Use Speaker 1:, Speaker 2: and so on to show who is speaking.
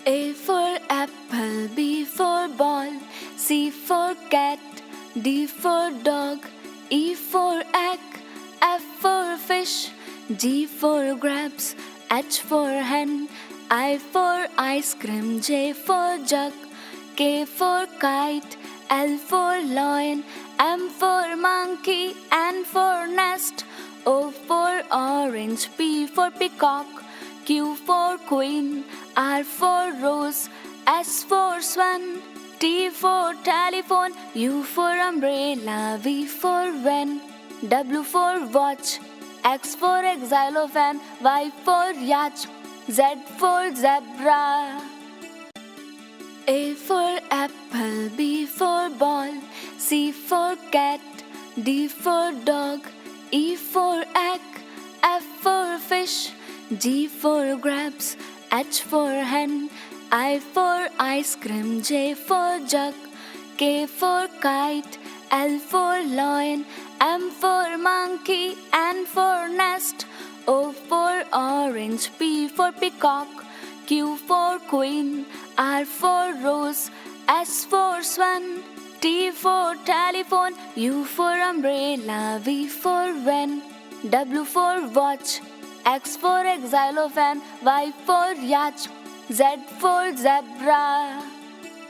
Speaker 1: A for apple, B for ball, C for cat, D for dog, E for egg, F for fish, G for grapes, H for hen, I for ice cream, J for jug, K for kite, L for lion, M for monkey, N for nest, O for orange, P for peacock, Q for queen, R for rose, S for swan, T for telephone, U for umbrella, V for van, W for watch, X for xylophone, Y for yacht, Z for zebra. A for apple, B for ball, C for cat, D for dog, E for egg, F for fish, G for grapes, H for hen, I for ice cream, J for jug, K for kite, L for lion, M for monkey, N for nest, O for orange, P for peacock, Q for queen, R for rose, S for swan, T for telephone, U for umbrella, V for van, W for watch, X for xylophone, Y for yacht, Z for zebra.